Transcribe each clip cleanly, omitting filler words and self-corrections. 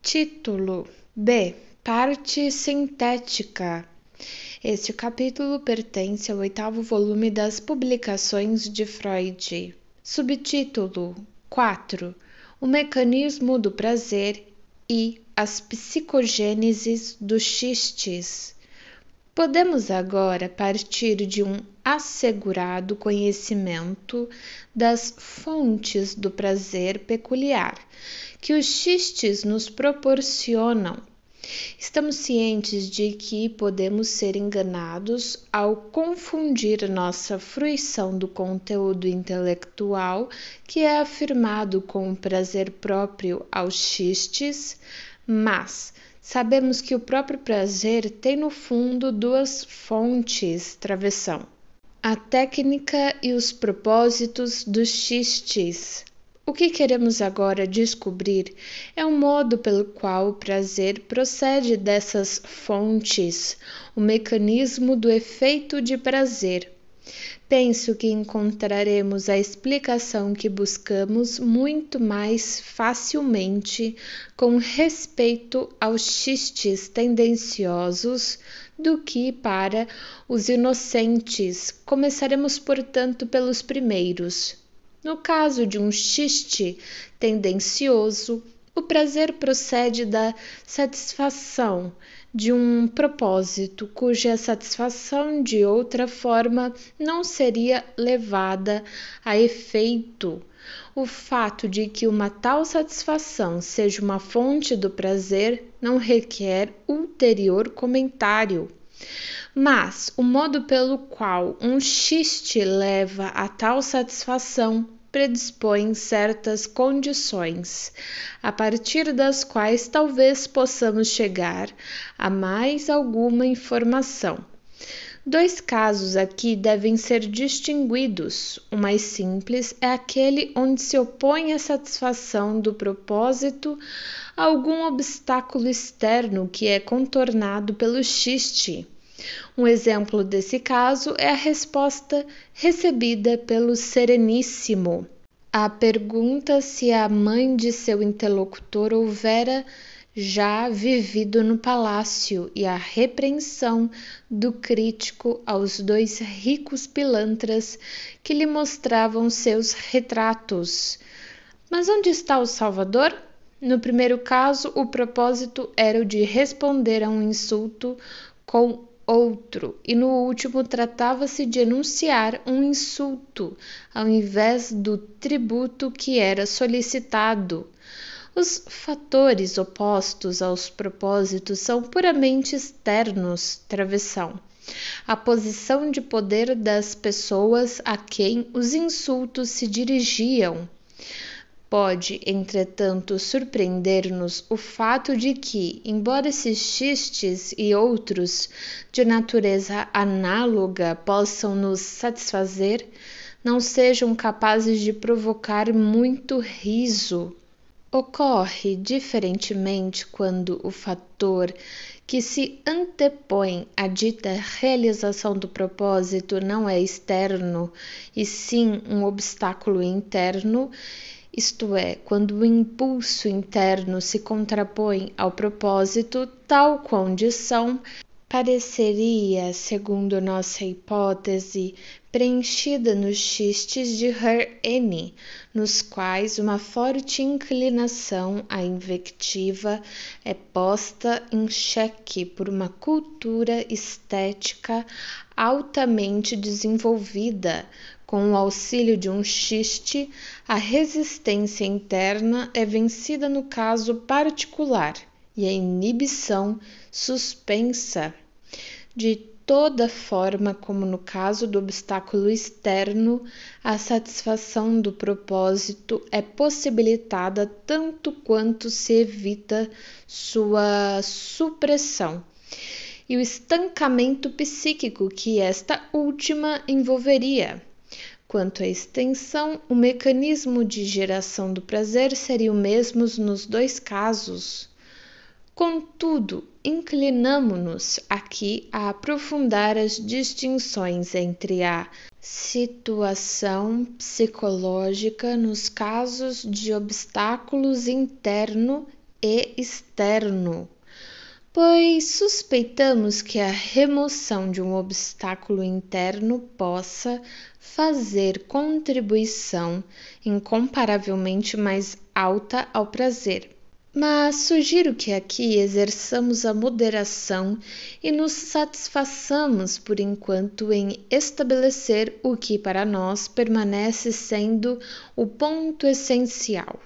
Título B. Parte sintética. Este capítulo pertence ao 8º volume das Publicações de Freud. Subtítulo 4. O mecanismo do prazer e as psicogêneses dos xistes. Podemos agora partir de um assegurado conhecimento das fontes do prazer peculiar que os xistes nos proporcionam. Estamos cientes de que podemos ser enganados ao confundir nossa fruição do conteúdo intelectual que é afirmado com o prazer próprio aos xistes, mas sabemos que o próprio prazer tem no fundo duas fontes, travessão: a técnica e os propósitos dos xistes. O que queremos agora descobrir é o modo pelo qual o prazer procede dessas fontes, o mecanismo do efeito de prazer. Penso que encontraremos a explicação que buscamos muito mais facilmente com respeito aos xistes tendenciosos do que para os inocentes. Começaremos, portanto, pelos primeiros. No caso de um xiste tendencioso, o prazer procede da satisfação de um propósito cuja satisfação de outra forma não seria levada a efeito. O fato de que uma tal satisfação seja uma fonte do prazer não requer ulterior comentário. Mas o modo pelo qual um xiste leva a tal satisfação predispõe certas condições, a partir das quais talvez possamos chegar a mais alguma informação. Dois casos aqui devem ser distinguidos. O mais simples é aquele onde se opõe a satisfação do propósito a algum obstáculo externo que é contornado pelo xiste. Um exemplo desse caso é a resposta recebida pelo Sereníssimo à pergunta se a mãe de seu interlocutor houvera já vivido no palácio e a repreensão do crítico aos 2 ricos pilantras que lhe mostravam seus retratos. Mas onde está o Salvador? No primeiro caso, o propósito era o de responder a um insulto com outro, e no último tratava-se de enunciar um insulto ao invés do tributo que era solicitado. Os fatores opostos aos propósitos são puramente externos, travessão. A posição de poder das pessoas a quem os insultos se dirigiam. Pode, entretanto, surpreender-nos o fato de que, embora esses xistes e outros de natureza análoga possam nos satisfazer, não sejam capazes de provocar muito riso. Ocorre diferentemente quando o fator que se antepõe à dita realização do propósito não é externo, e sim um obstáculo interno, isto é, quando o impulso interno se contrapõe ao propósito. Tal condição pareceria, segundo nossa hipótese, preenchida nos xistes de Heine, nos quais uma forte inclinação à invectiva é posta em xeque por uma cultura estética altamente desenvolvida. Com o auxílio de um xiste, a resistência interna é vencida no caso particular e a inibição suspensa. De toda forma, como no caso do obstáculo externo, a satisfação do propósito é possibilitada tanto quanto se evita sua supressão e o estancamento psíquico que esta última envolveria. Quanto à extensão, o mecanismo de geração do prazer seria o mesmo nos 2 casos. Contudo, inclinamo-nos aqui a aprofundar as distinções entre a situação psicológica nos casos de obstáculos interno e externo, pois suspeitamos que a remoção de um obstáculo interno possa fazer contribuição incomparavelmente mais alta ao prazer. Mas sugiro que aqui exerçamos a moderação e nos satisfaçamos por enquanto em estabelecer o que para nós permanece sendo o ponto essencial.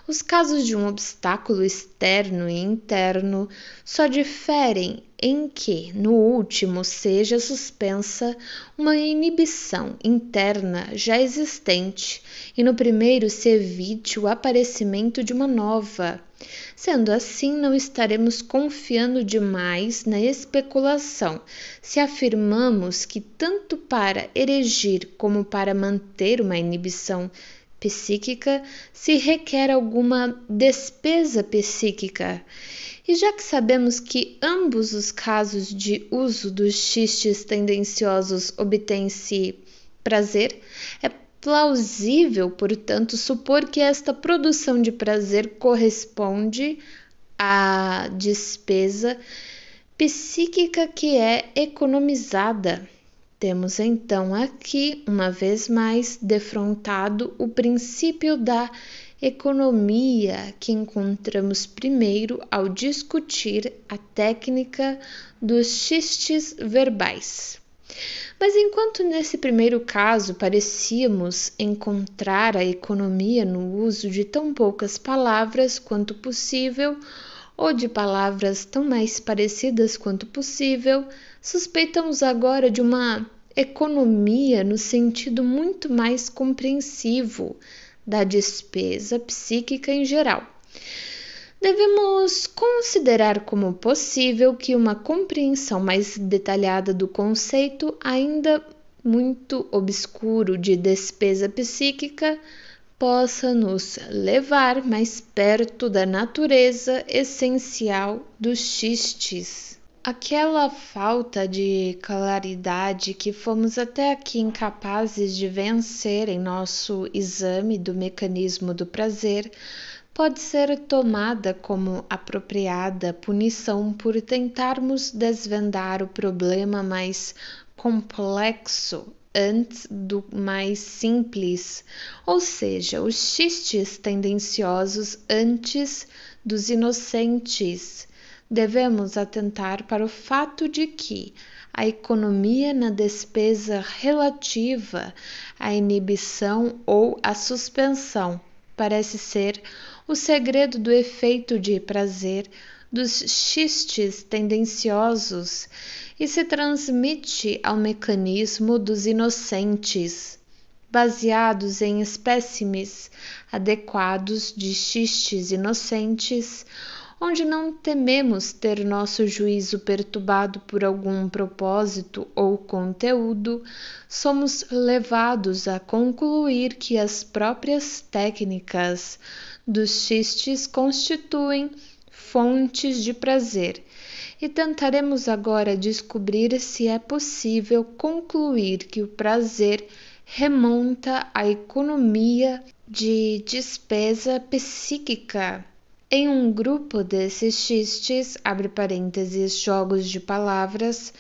Os casos de um obstáculo externo e interno só diferem em que, no último, seja suspensa uma inibição interna já existente e no primeiro se evite o aparecimento de uma nova. Sendo assim, não estaremos confiando demais na especulação se afirmamos que tanto para erigir como para manter uma inibição psíquica se requer alguma despesa psíquica. E já que sabemos que ambos os casos de uso dos xistes tendenciosos obtêm-se prazer, é plausível, portanto, supor que esta produção de prazer corresponde à despesa psíquica que é economizada. Temos então aqui, uma vez mais, defrontado o princípio da economia que encontramos primeiro ao discutir a técnica dos xistes verbais. Mas enquanto nesse primeiro caso parecíamos encontrar a economia no uso de tão poucas palavras quanto possível, ou de palavras tão mais parecidas quanto possível, suspeitamos agora de uma economia no sentido muito mais compreensivo da despesa psíquica em geral. Devemos considerar como possível que uma compreensão mais detalhada do conceito, ainda muito obscuro, de despesa psíquica, possa nos levar mais perto da natureza essencial dos xistes. Aquela falta de claridade que fomos até aqui incapazes de vencer em nosso exame do mecanismo do prazer pode ser tomada como apropriada punição por tentarmos desvendar o problema mais complexo antes do mais simples, ou seja, os xistes tendenciosos antes dos inocentes. Devemos atentar para o fato de que a economia na despesa relativa à inibição ou à suspensão parece ser o segredo do efeito de prazer dos xistes tendenciosos e se transmite ao mecanismo dos inocentes, baseados em espécimes adequados de xistes inocentes, onde não tememos ter nosso juízo perturbado por algum propósito ou conteúdo, somos levados a concluir que as próprias técnicas dos xistes constituem fontes de prazer, e tentaremos agora descobrir se é possível concluir que o prazer remonta à economia de despesa psíquica. Em um grupo desses xistes, abre parênteses, jogos de palavras,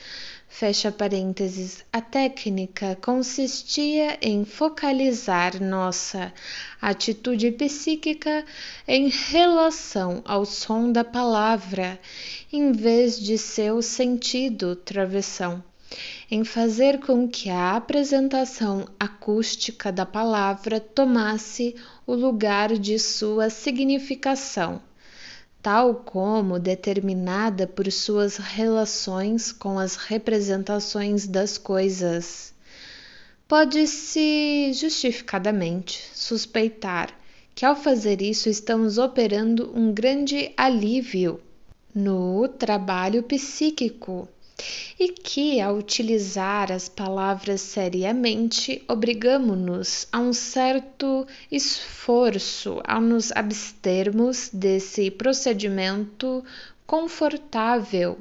fecha parênteses, a técnica consistia em focalizar nossa atitude psíquica em relação ao som da palavra, em vez de seu sentido, travessão, em fazer com que a apresentação acústica da palavra tomasse o lugar de sua significação, tal como determinada por suas relações com as representações das coisas. Pode-se justificadamente suspeitar que ao fazer isso estamos operando um grande alívio no trabalho psíquico, e que, ao utilizar as palavras seriamente, obrigamo-nos a um certo esforço ao nos abstermos desse procedimento confortável.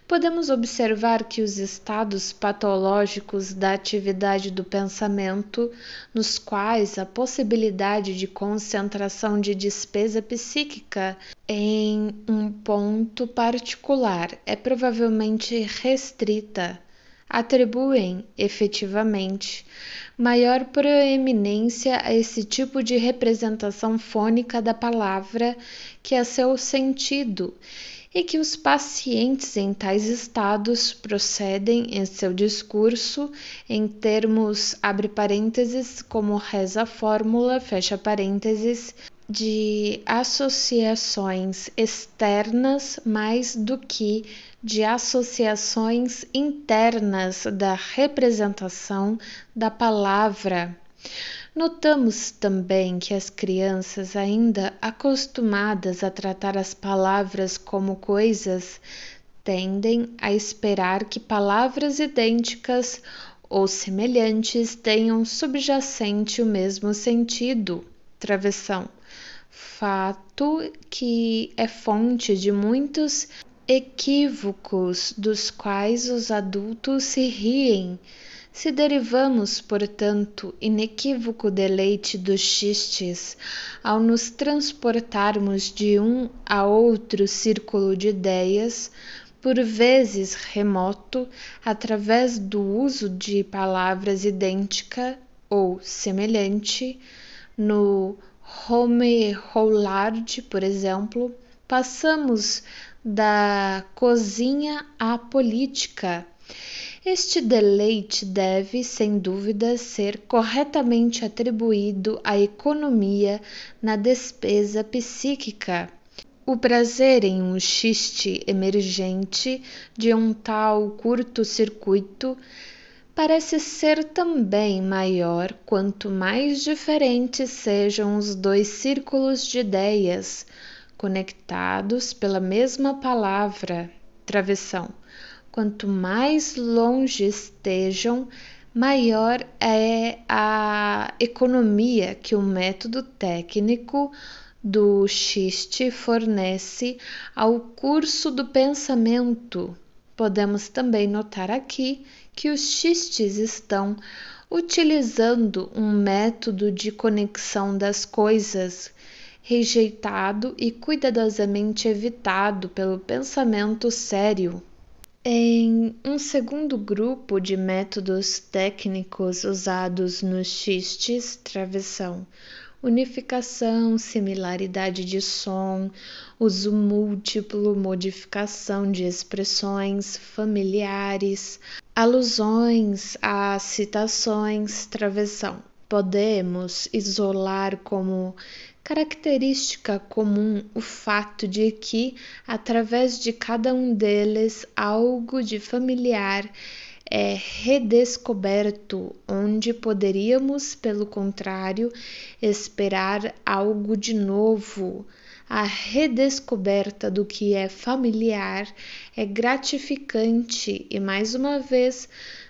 Podemos observar que os estados patológicos da atividade do pensamento, nos quais a possibilidade de concentração de despesa psíquica em um ponto particular é provavelmente restrita, atribuem, efetivamente, maior proeminência a esse tipo de representação fônica da palavra que a seu sentido, e que os pacientes em tais estados procedem em seu discurso em termos, abre parênteses, como reza a fórmula, fecha parênteses, de associações externas mais do que de associações internas da representação da palavra. Notamos também que as crianças, ainda acostumadas a tratar as palavras como coisas, tendem a esperar que palavras idênticas ou semelhantes tenham subjacente o mesmo sentido. Travessão. Fato que é fonte de muitos equívocos dos quais os adultos se riem. Se derivamos, portanto, inequívoco deleite dos xistes ao nos transportarmos de um a outro círculo de ideias, por vezes remoto, através do uso de palavras idêntica ou semelhante, no Home Rollard, por exemplo, passamos da cozinha à política. Este deleite deve, sem dúvida, ser corretamente atribuído à economia na despesa psíquica. O prazer em um xiste emergente de um tal curto-circuito parece ser também maior quanto mais diferentes sejam os dois círculos de ideias, conectados pela mesma palavra, travessão. Quanto mais longe estejam, maior é a economia que o método técnico do xiste fornece ao curso do pensamento. Podemos também notar aqui que os xistes estão utilizando um método de conexão das coisas, rejeitado e cuidadosamente evitado pelo pensamento sério. Em um segundo grupo de métodos técnicos usados nos xistes, travessão, unificação, similaridade de som, uso múltiplo, modificação de expressões familiares, alusões a citações, travessão. Podemos isolar como característica comum o fato de que, através de cada um deles, algo de familiar é redescoberto, onde poderíamos, pelo contrário, esperar algo de novo. A redescoberta do que é familiar é gratificante e, mais uma vez,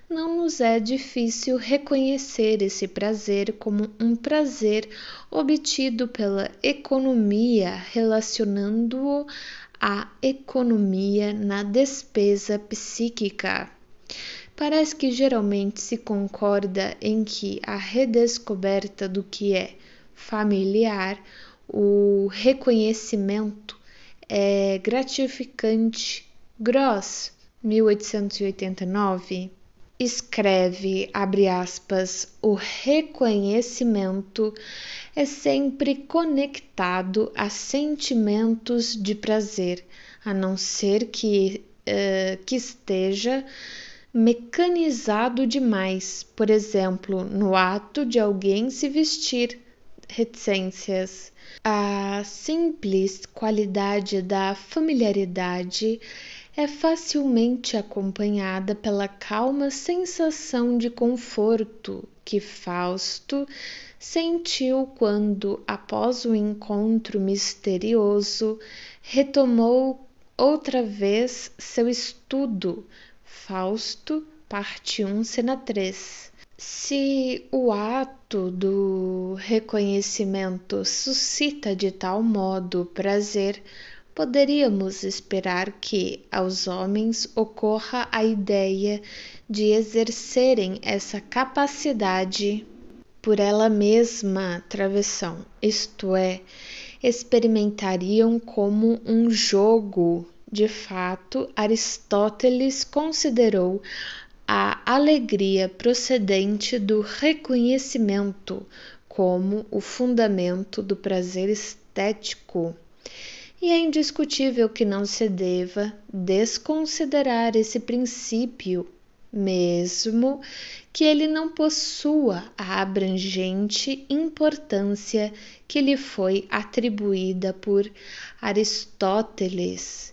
não nos é difícil reconhecer esse prazer como um prazer obtido pela economia, relacionando-o à economia na despesa psíquica. Parece que geralmente se concorda em que a redescoberta do que é familiar, o reconhecimento, é gratificante. Gross, 1889, escreve, abre aspas, o reconhecimento é sempre conectado a sentimentos de prazer, a não ser que esteja mecanizado demais, por exemplo, no ato de alguém se vestir, reticências. A simples qualidade da familiaridade é facilmente acompanhada pela calma sensação de conforto que Fausto sentiu quando, após o encontro misterioso, retomou outra vez seu estudo. Fausto, parte 1, cena 3. Se o ato do reconhecimento suscita de tal modo prazer, poderíamos esperar que aos homens ocorra a ideia de exercerem essa capacidade por ela mesma travessão, isto é, experimentariam como um jogo. De fato, Aristóteles considerou a alegria procedente do reconhecimento como o fundamento do prazer estético. E é indiscutível que não se deva desconsiderar esse princípio, mesmo que ele não possua a abrangente importância que lhe foi atribuída por Aristóteles.